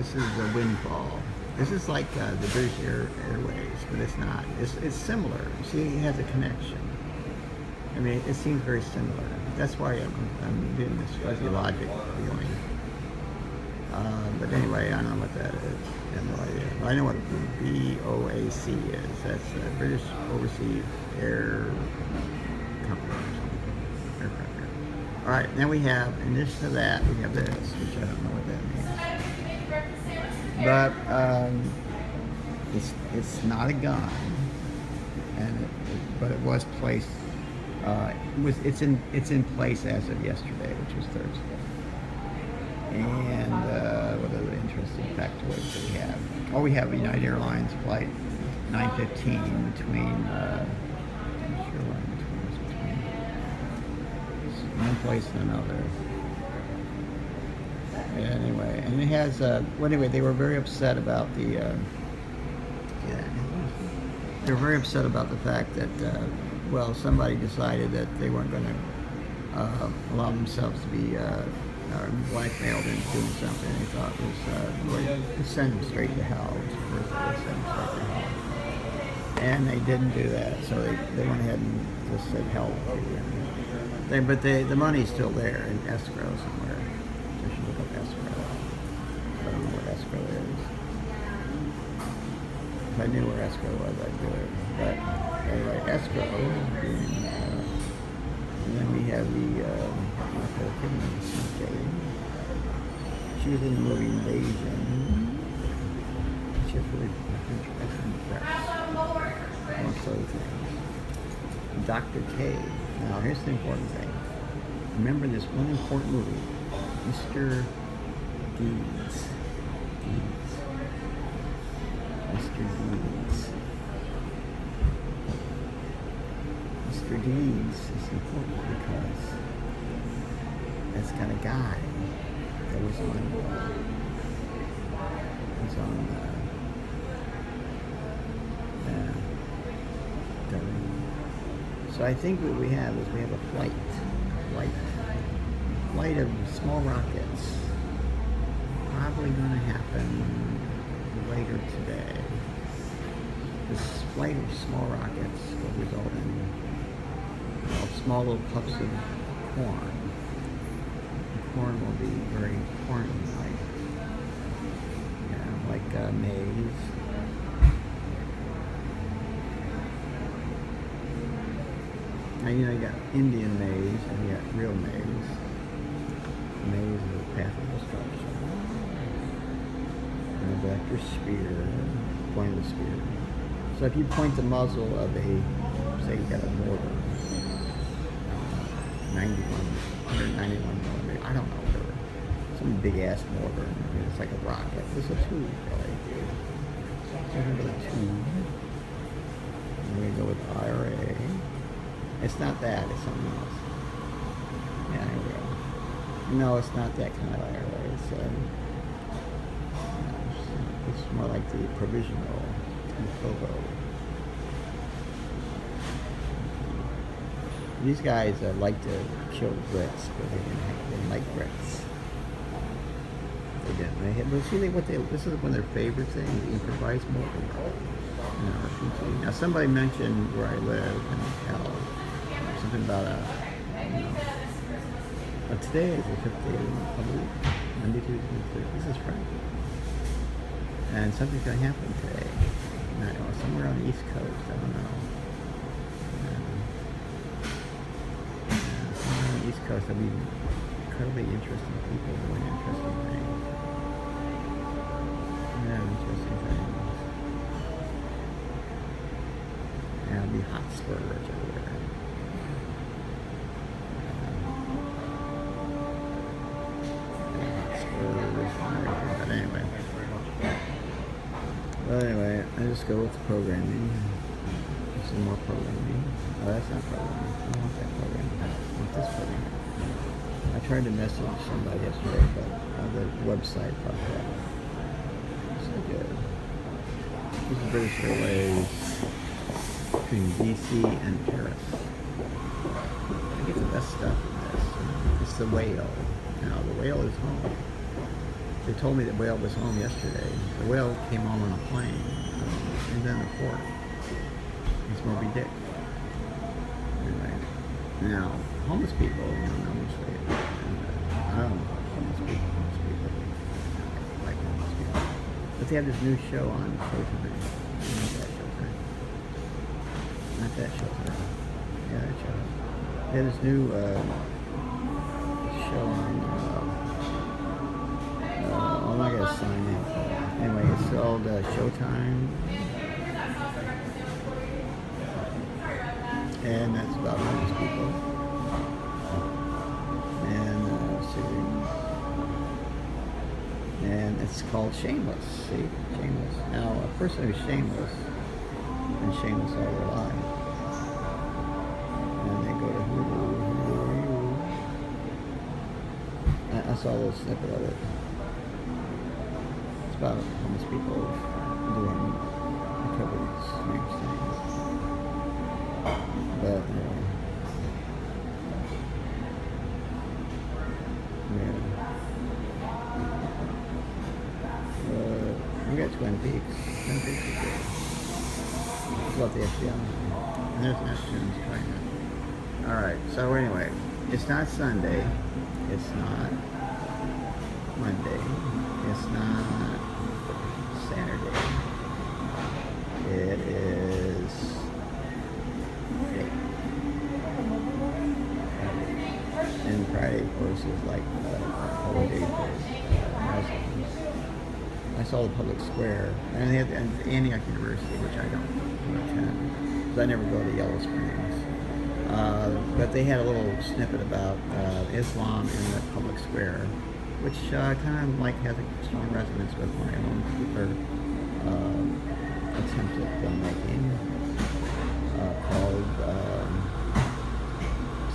this is a windfall. This is like the British Airways, but it's not. It's similar. See, it has a connection. I mean, it seems very similar. That's why I'm doing this fuzzy logic feeling. But anyway, I don't know what that is. I have no idea. I know what BOAC is. That's the British Overseas Air Company or something. Aircraft Air. All right, then we have, in addition to that, we have this, which I don't know what that means. But it's not a gun, but it was placed. It's in place as of yesterday, which was Thursday. And what other interesting factoids do we have? Oh, we have a United Airlines flight 915 between. I'm not sure between one place and another. Yeah, anyway, and it has. Well, anyway, they were very upset about the. They were very upset about the fact that. Well, somebody decided that they weren't going to allow themselves to be blackmailed into doing something they thought was send them straight to hell. Send them straight to hell. And they didn't do that, so they went ahead and just said hell. But the money's still there in escrow somewhere. I should look up escrow. I don't know what escrow is. If I knew where escrow was, I'd do it. But anyway, escrow. And then we have the she was in the movie Invasion. She has really excellent breasts, amongst other things. Dr. K. Now here's the important thing. Remember this one important movie, Mr. Deeds. Mr. Deeds. Mr. Deeds is important because it's got a guy that was on so I think what we have is we have a flight of small rockets, probably going to happen later today. This flight of small rockets will result in small little puffs of corn. The corn will be very corn-like, like maize. Now, you got Indian maize and you got real maize. Maize is a path of destruction. And the vector spear, point of the spear. So if you point the muzzle of say you got a mortar, 191 millimeter, I don't know, whatever. Some big ass mortar, it's like a rocket. This is a tube, really. So we're going to go with tube. And we're going to go with IRA. It's not that, it's something else. Yeah, here we go. No, it's not that kind of IRA. It's more like the provisional Provo. These guys like to kill Brits, but they didn't like Brits. They didn't. This is one of their favorite things, improvised mortar. Now somebody mentioned where I live in hell. Something about but today is the 5th day of the week. Monday, Tuesday, Wednesday. This is Friday. And something's going to happen today. Somewhere on the East Coast, I don't know. Somewhere on the East Coast, there'll be incredibly interesting people doing interesting things. Yeah, interesting things. And there'll be hot spurs everywhere. But anyway, I just go with the programming. Some more programming. Oh, that's not programming. I don't want that programming. I want this programming. I tried to message somebody yesterday, but the website fucked up. So good. This is British Airways between DC and Paris. I get the best stuff in this. It's the whale. Now, the whale is home. They told me that whale was home yesterday. The whale came home on a plane. He's in the port. It's Moby Dick. Anyway, now homeless people, mostly. I don't know homeless people. I like homeless people. But they have this new show on Showtime. Not that Showtime. Not that Showtime. Yeah, that show. They have this new show on. I'm not gonna sign in for it. Anyway, it's called Showtime, and that's about homeless people. And and it's called Shameless. See, Shameless. Now, a person who's shameless and shameless all their life, and they go to Hulu. I saw a little snippet of it. About homeless people doing recovery strange things. But yeah. We got Twin Peaks. Twin Peaks is good. It's about the FBI. And there's Neptune's trying to. Alright, so anyway, it's not Sunday. It's not Monday. It's not Saturday. It is Friday. And Friday, of course, is like holiday for Muslims. I saw the public square, and they had Antioch University, which I don't attend, because I never go to Yellow Springs. But they had a little snippet about Islam in the public square, which kind of like has a strong resonance with my own particular attempt at filmmaking called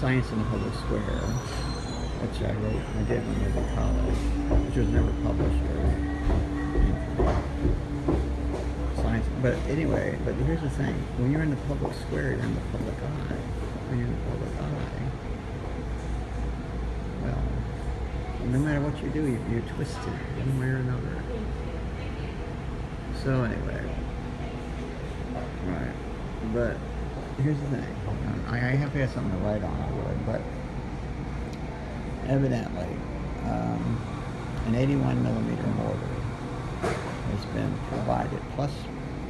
Science in the Public Square, which I did when I was in college, which was never published or science. But anyway, but here's the thing: when you're in the public square, you're in the public eye. When you're in the public eye, well, no matter what you do, you're twisted one way or another. So anyway, right. But here's the thing. I have to have something to write on, I would, but evidently, an 81mm mortar has been provided, plus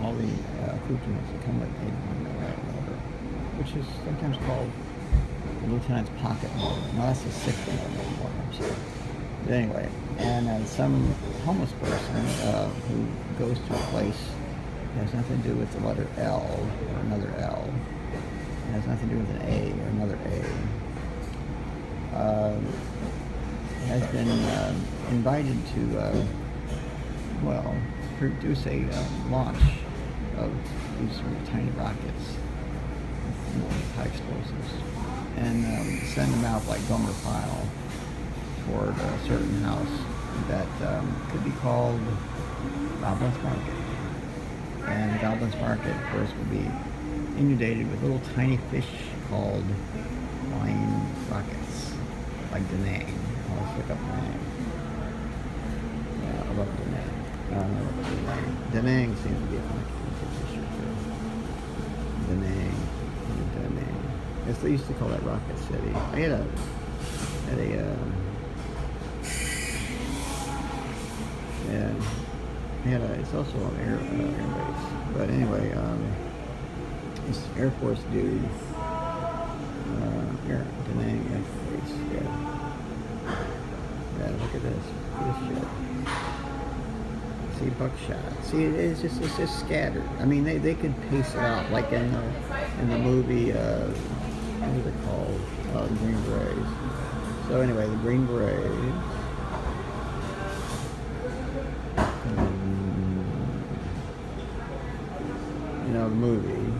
all the accoutrements that come with 81mm mortar, which is sometimes called the Lieutenant's pocket mortar. No, that's a 60mm mortar, I'm sorry. But anyway, and some homeless person who goes to a place that has nothing to do with the letter L or another L, it has nothing to do with an A or another A, has been invited to, produce a launch of these sort of tiny rockets with high explosives, and send them out like Gomer Pyle toward a certain house that could be called Goblin's Market. And Goblin's Market, of course, would be inundated with little tiny fish called flying rockets, like Da Nang. I'll look up the name. Yeah, I love Da Nang. Da Nang seems to be a funny picture too. Da Nang. Yes, they used to call that Rocket City. I had a it's also an air base. But anyway, this Air Force dude, Da Nang Air Base, yeah, look at this shit. See, buckshot. See, it's just scattered. I mean, they could pace it out, like in the movie, what is it called? The Green Berets. So anyway, the Green Berets. The movie,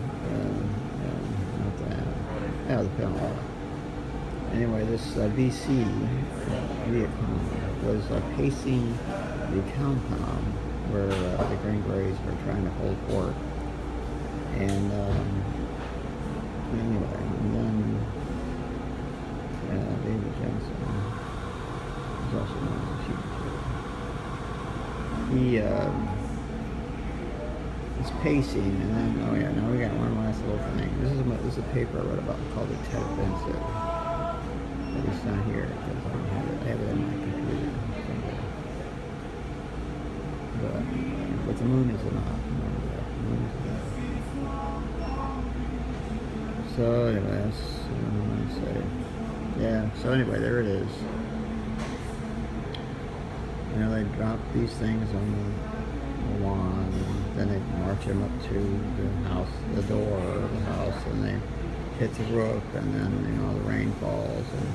not that. Yeah, the film. Anyway, this VC Vietcong was pacing the compound where the Green Berets were trying to hold fort. And anyway, and then David Jensen was also known as a shooting. he is pacing, and then oh yeah, now we got one last little thing. This is a paper I read about called the Ted Offensive. But it's not here because I don't have it. I have it on my computer somewhere. But the moon is not. Remember that. The moon is not. So anyway, that's what I'm going to say. Yeah. So anyway, there it is. You know, they drop these things on the lawn, and then they march them up to the house, the door of the house, and they hit the roof, and then, you know, the rain falls, and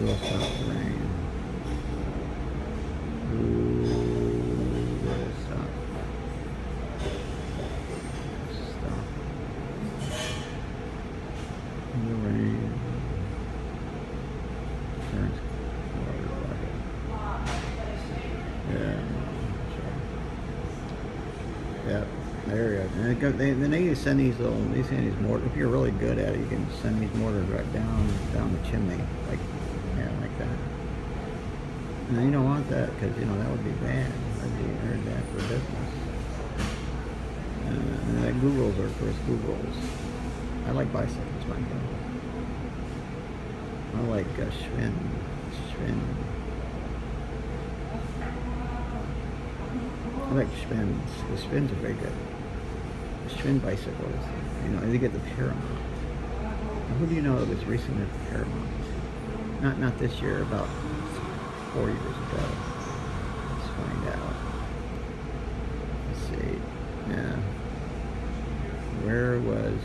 it'll stop the rain. Ooh, will stop. Stop. The rain turns water bucket. Yeah. Yep, there you go. And then they send these mortars. If you're really good at it, you can send these mortars right down the chimney, like that. And you don't want that because that would be bad. That'd be very bad for business. And that Googles are, of course, Googles. I like bicycles, myself. I like Schwinn. I like Schwinn's. The Schwinn's are very good. The Schwinn bicycles, they get the Paramount. Now, who do you know that was recently at the Paramount? Not this year, about 4 years ago. Let's find out. Let's see. Yeah. Where was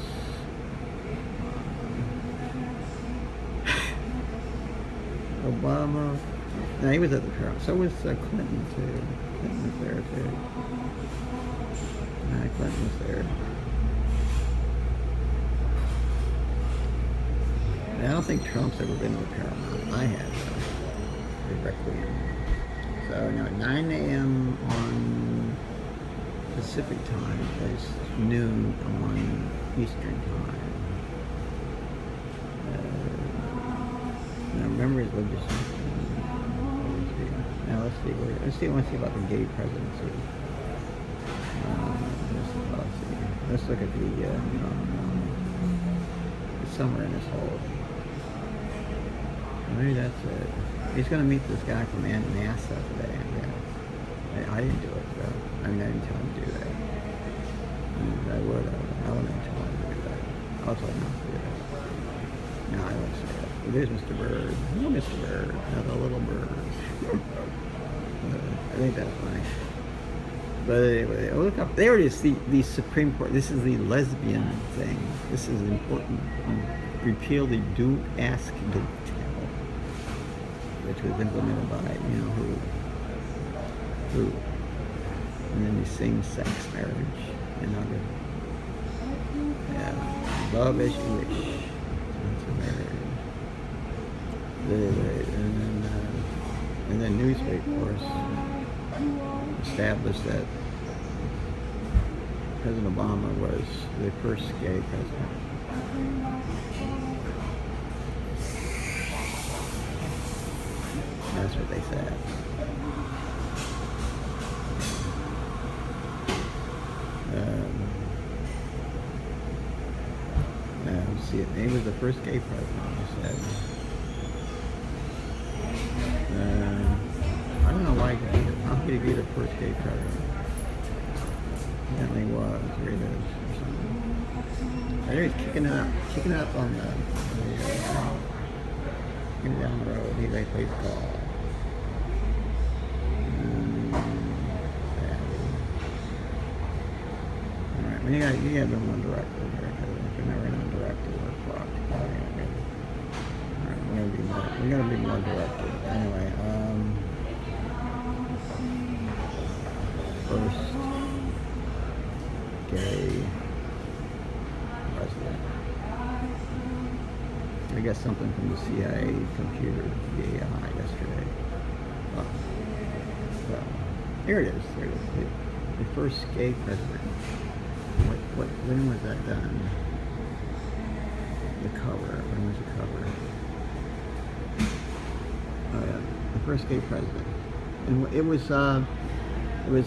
Obama? No, he was at the Paramount. So was Clinton too. Clinton was there too. Clinton was there. And I don't think Trump's ever been to the Paramount. I have, though. The Requiem. So, at 9 a.m. on Pacific time is noon on Eastern time. Now, remember his legislation. Now let's see. I want to see about the gay presidency. Let's look at the somewhere in this hole. Maybe that's it. He's going to meet this guy from NASA today. I didn't do it though. I didn't tell him to do that. I wouldn't tell him to do that. I'll tell him not to do that. No, I won't say that. There's Mr. Bird. Oh, Mr. Bird. Another little bird. I think that's funny. But anyway, look up. There it is, the Supreme Court. This is the lesbian thing. This is important. Repeal the Do Ask, Don't Tell, which was implemented by, who. And then the same-sex marriage. And other. Yeah. Love as you wish. And then Newsweek, of course, established that President Obama was the first gay president. That's what they said. See, he was the first gay president, they said. I don't know why how could he be the first gay president? Apparently was, or he is, or something. There he's kicking it up on the kicking it down the road. He plays golf. Alright, you got to be one director here, because if you're never in a director, we're fucked. Alright, we're gonna be more directed. Anyway, first gay president. I guess something from the CIA computer, the AI yesterday. So, here it is. The first gay president. When was that done? The cover. When was the cover? Oh yeah, the first gay president. And it was it was